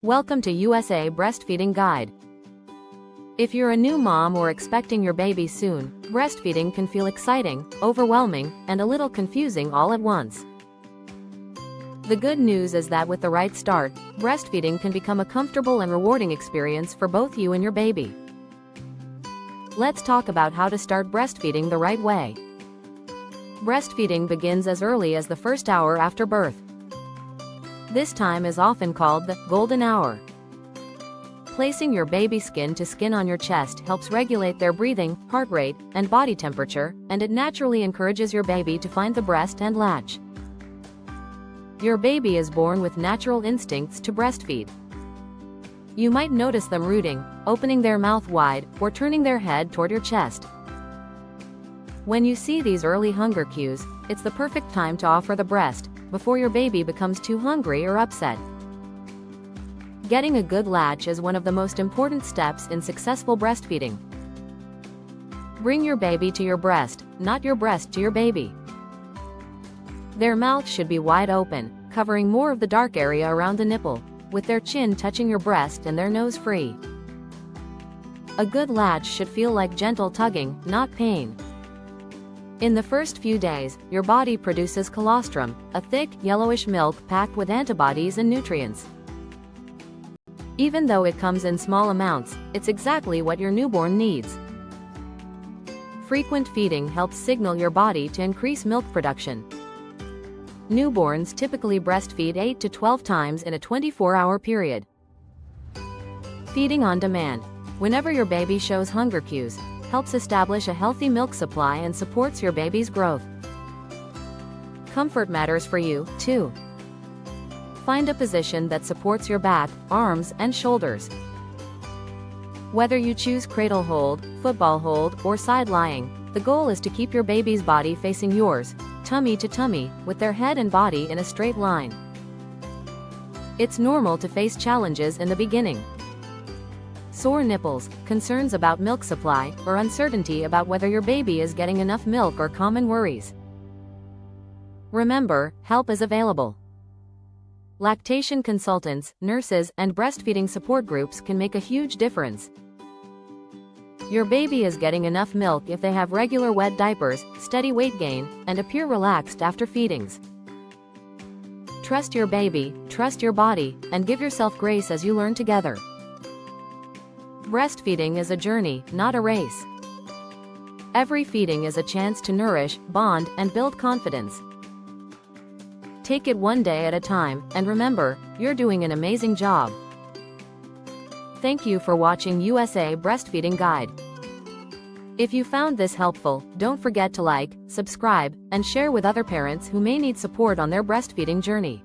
Welcome to USA Breastfeeding Guide. If you're a new mom or expecting your baby soon, breastfeeding can feel exciting, overwhelming, and a little confusing all at once. The good news is that with the right start, breastfeeding can become a comfortable and rewarding experience for both you and your baby. Let's talk about how to start breastfeeding the right way. Breastfeeding begins as early as the first hour after birth. This time is often called the golden hour. Placing your baby's skin to skin on your chest helps regulate their breathing, heart rate, and body temperature, and it naturally encourages your baby to find the breast and latch. Your baby is born with natural instincts to breastfeed. You might notice them rooting, opening their mouth wide, or turning their head toward your chest. When you see these early hunger cues, it's the perfect time to offer the breast, before your baby becomes too hungry or upset. Getting a good latch is one of the most important steps in successful breastfeeding. Bring your baby to your breast, not your breast to your baby. Their mouth should be wide open, covering more of the dark area around the nipple, with their chin touching your breast and their nose free. A good latch should feel like gentle tugging, not pain. In the first few days, your body produces colostrum, a thick, yellowish milk packed with antibodies and nutrients. Even though it comes in small amounts, it's exactly what your newborn needs. Frequent feeding helps signal your body to increase milk production. Newborns typically breastfeed 8 to 12 times in a 24-hour period. Feeding on demand. Whenever your baby shows hunger cues, helps establish a healthy milk supply and supports your baby's growth. Comfort matters for you, too. Find a position that supports your back, arms, and shoulders. Whether you choose cradle hold, football hold, or side lying, the goal is to keep your baby's body facing yours, tummy to tummy, with their head and body in a straight line. It's normal to face challenges in the beginning. Sore nipples, concerns about milk supply, or uncertainty about whether your baby is getting enough milk are common worries. Remember, help is available. Lactation consultants, nurses, and breastfeeding support groups can make a huge difference. Your baby is getting enough milk if they have regular wet diapers, steady weight gain, and appear relaxed after feedings. Trust your baby, trust your body, and give yourself grace as you learn together. Breastfeeding is a journey, not a race. Every feeding is a chance to nourish, bond, and build confidence. Take it one day at a time, and remember, you're doing an amazing job. Thank you for watching USA Breastfeeding Guide. If you found this helpful, don't forget to like, subscribe, and share with other parents who may need support on their breastfeeding journey.